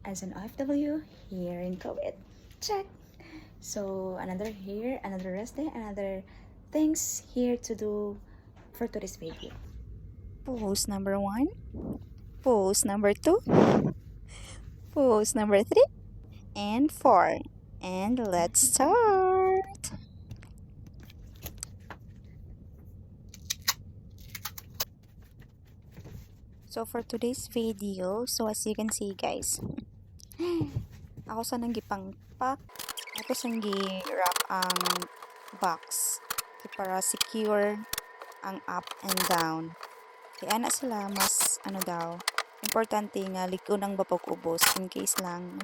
as an OFW here in Kuwait. Check. So another rest day, another things here to do for today's video. Post number 1, post number 2, post number 3, and 4. And let's start. So for today's video, so as you can see guys, ako sa nang gipangpak, ako sa gi-wrap ang box para secure ang up and down. Kaya ana sila mas daw, importante nga liko ng bapog ubos in case lang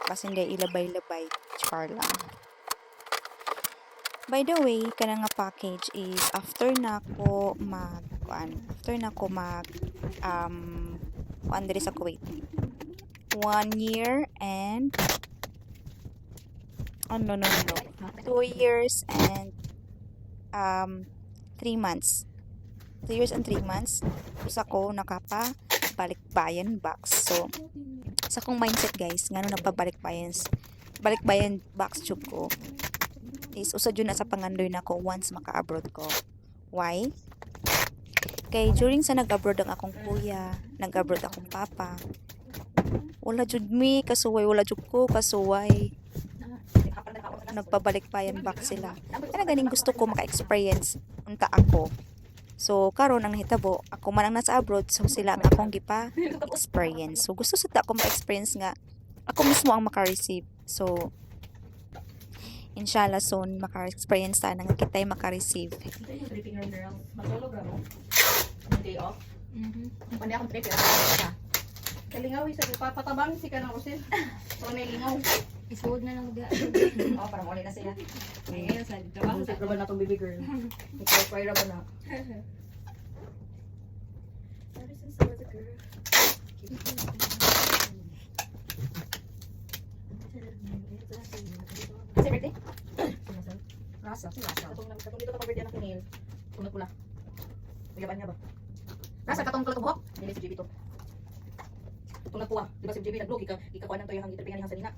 kasi hindi ilabay-labay, char lang. By the way, kana nga package is after na ko mag diri sa Kuwait. 1 year and 2 years and 3 months. 2 years and 3 months usa ko nakapa balikbayan box. So sa kong mindset guys, ngano nagpabalikbayan box jud ko is usa jud na sa pangandoy nako once maka-abroad ko. Why? Kay during sa nag-abroad ang akong kuya, nag-abroad akong papa, wala jud mi kasuway, wala jud ko kasuway. Nagpabalikbayan box sila. Kaya ganing gusto ko maka-experience unta ako. So karon ang nahitabo, ako man ang nasa abroad, so sila ang akong gipa experience. So gusto sa ako ma-experience nga ako mismo ang maka-receive. So inshallah soon maka-experience sana nga kita'y maka-receive. Filipino girls, matulog ra mo. Day off. Pandi akong trip ka. Kalingaw sa patabang si kanang usin. So may lingaw. Isuod na lang ga. Para mo na sila. Ngayon sa trabaho Sa trabaho na tong baby girl. Ikaw ra ba na? Ever since I was a girl. Kasi birthday? Rasa. Katong dito ka birthday na kinil. Tunod pula. Uyaban niya ba? Rasa katong tulo buhok. Dili si JB to. Tunod pula. Di ba si JB nag-vlog ikakuan nang to yung interpingan sa nina.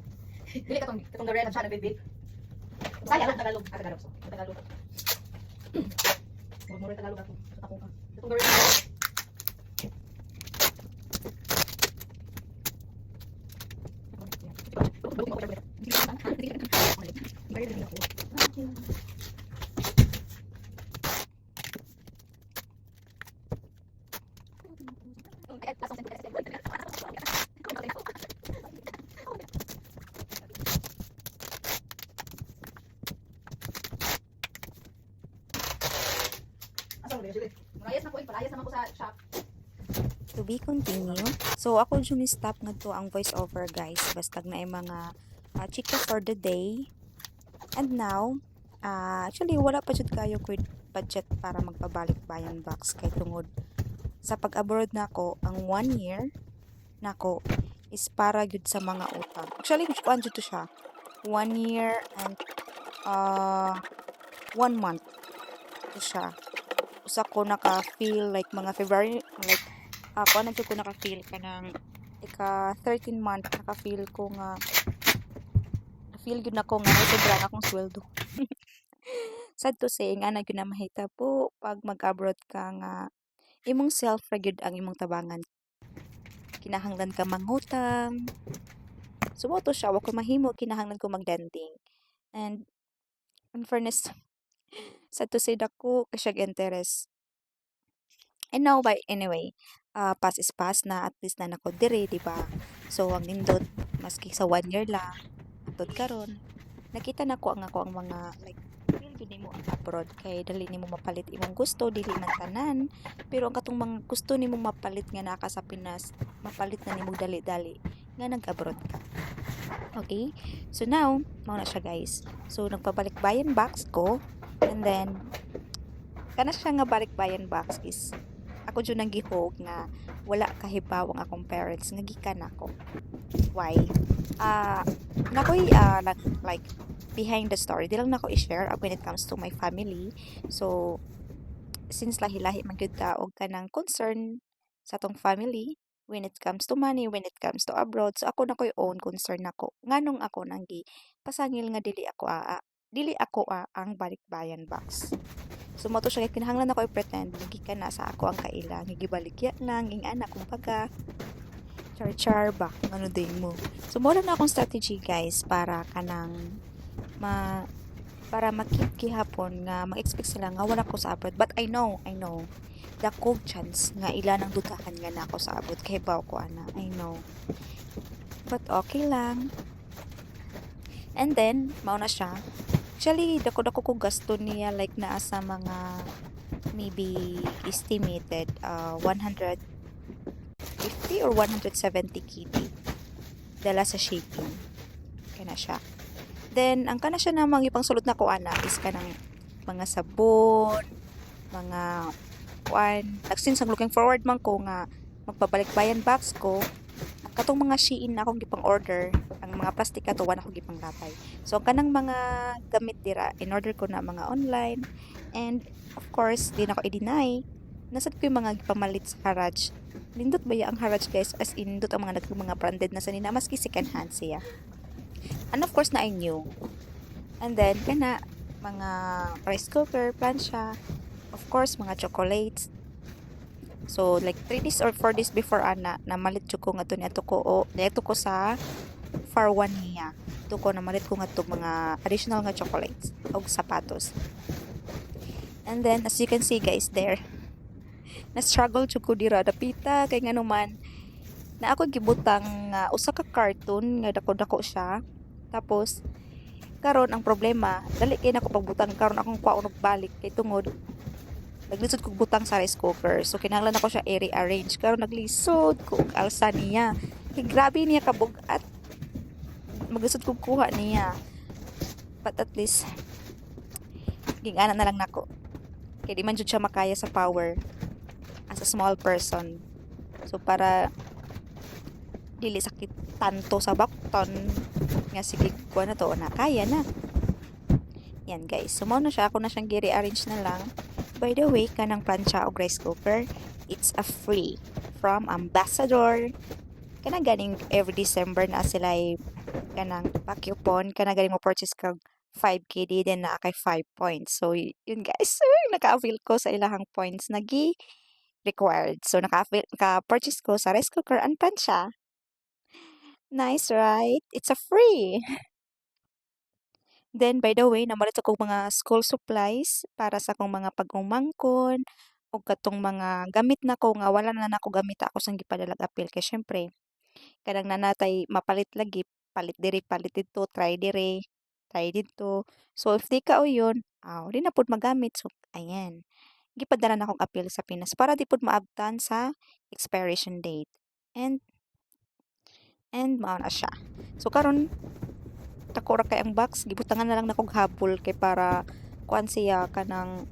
Dili katong garen ang siya nag-bib. Saya lang Tagalog. Tagalog. Tagalog. Murmur Tagalog ako. Ako ka. Katong garen. To be continue. So ako dyan stop nga to ang voice over guys. Basta na ay mga chika for the day. And now, actually wala pa jud kayo with budget para magpabalik bayan box kay tungod sa pag-abroad nako ang 1 year nako is para gyud sa mga utang. Actually kuan jud to siya. 1 year and 1 month to siya. Usa ko naka-feel like mga February like ako na ko naka-feel ka ng ika 13 month naka-feel ko nga feel gyud nako nga sobra na akong sweldo. Sad to say nga na gyud na mahitabo pag mag-abroad ka nga imong self ra gyud ang imong tabangan. Kinahanglan ka mangutang. Sumoto siya wa ko mahimo kinahanglan ko magdanting. And in fairness sad to say dako kasyag interest. And now by anyway, pass is pass na at least na nako dire, di ba? So ang nindot maski sa 1 year lang atod karon nakita nako ang ako ang mga like feel gyud nimo ang abroad kay dali nimo mapalit imong gusto dili man tanan pero ang katong mga gusto nimo mapalit nga naka sa Pinas mapalit na nimo dali-dali nga nag-abroad ka. Okay? So now, mao na siya guys. So nagpabalik-bayan box ko and then kana siya nga balik-bayan box is ako jud nang gihog nga wala kahibawang akong parents nga gikan ako. Why? Nakoy like behind the story. Di lang nako i-share when it comes to my family. So since lahi-lahi man gyud ta og kanang concern sa tong family, when it comes to money, when it comes to abroad. So ako na ko'y own concern ako. Nganong ako nang pasangil nga dili ako ang balikbayan box. So mo to siya kay kinahanglan ako i-pretend gikan na sa ako ang kaila nga gibaligya lang ging anak kumbaga char-char ba ano din mo. So mo na akong strategy guys para kanang para makip gihapon nga mag-expect sila nga wala ko sa abroad. But I know dako chance nga ila nang dudahan nga na ako sa abroad kay baw ko ana. I know. But okay lang. And then mao na siya. Actually, dako-dako ko gasto niya like naa sa mga maybe estimated 150 or 170 KD dala sa shipping. Kana siya. Then, ang kana siya namang ipang sulod na ko ana is kanang mga sabon, mga kuan. Since ang looking forward man ko nga magpabalik bayan box ko, katong mga Shein na akong gipang order, ang mga plastic ato wala akong gipang lapay. So kanang mga gamit dira, in order ko na mga online, and of course, di na ko i-deny, nasad ko yung mga gipamalit sa Haraj. Lindot ba ya ang Haraj guys, as in dot ang mga branded na sanina, maski second hand siya. And of course na I knew. And then kana mga rice cooker, plancha, of course mga chocolates. So like 3 days or 4 days before ana namalit jud ko nga to niadto ko sa Far One niya. To ko namalit ko nga to mga additional nga chocolates og sapatos. And then as you can see guys there, na struggle jud ko dira dapita kay ngano man na ako gibutang usa ka carton nga dako-dako siya. Tapos karon ang problema dali kay nako pagbutang karon akong kwaon og balik kay tungod naglisod kog butang sa rice cooker. So kinahanglan ako siya i-rearrange. Karon naglisod ko og alsa niya. Kay grabe niya kabugat. Maglisod kog kuha niya. But at least gingana na lang nako. Kay di man jud siya makaya sa power as a small person. So para dili sakit tanto sa bakton nga sige kuha na to na kaya na. Yan guys. So mo na siya ako na siyang gi-rearrange na lang. By the way, kanang plancha o rice cooker, it's a free from Ambassador. Kanang ganing every December na sila kanang pa-coupon, kanang ganing mo purchase kag 5 KD then na kay 5 points. So yun guys, naka-avail ko sa ilahang points na required. So naka-purchase ko sa rice cooker and plancha. Nice, right? It's a free. Then, by the way, namalit akong mga school supplies para sa akong mga pag-umangkon o katong mga gamit na ko nga wala na nako gamit ako sang gipadalag apil kay syempre kanang nanatay mapalit lagi palit diri palit dito try dito so if di ka o yun di na pud magamit so ayan gipadala na akong apil sa Pinas para di pud maabtan sa expiration date and mao na siya so karon dako ra kay ang box gibutangan na lang nako habol kay para kuan siya kanang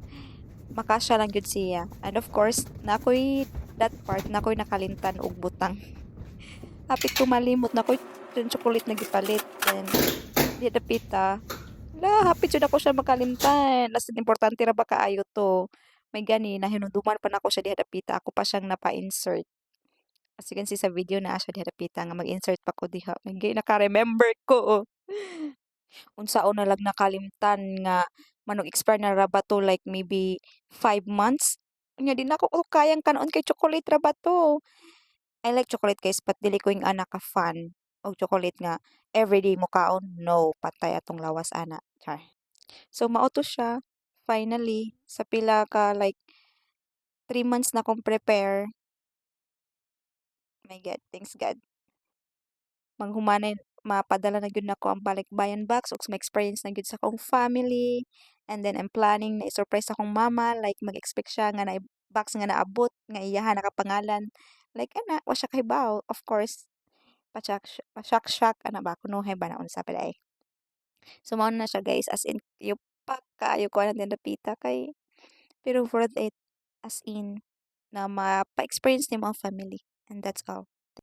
makasya lang gyud siya and of course na ako'y that part na ako'y nakalimtan og butang hapit ko malimot na ako'y yung chocolate na gipalit then di dapita hapit jud ako siya makalimtan las importante ra ba kaayo to may gani na hinunduman pa nako siya di dapita ako pa siyang napa-insert as you can see sa video na siya di dapita nga mag-insert pa ko diha may naka-remember ko unsaon na lang nakalimtan nga manong expire na ra ba to like maybe 5 months nya di na ko kayang kanon kay chocolate ra ba to I like chocolate guys but dili ko yung anak ka fan og chocolate nga everyday mo kaon no patay atong lawas ana char so mao to siya finally sa pila ka like 3 months na kong prepare my god thanks god manghumanay mapadala na gyud nako ang balikbayan box ug ma-experience na gyud sa akong family and then I'm planning na i-surprise akong mama like mag-expect siya nga na box nga naabot nga iyahan nakapangalan like ana wa siya kahibaw of course pa-shock ana ba kuno hay ba na unsa pa day so mao na siya guys as in yupak kaayo ko na din napita kay pero worth it as in na mapa-experience ni mga family and that's all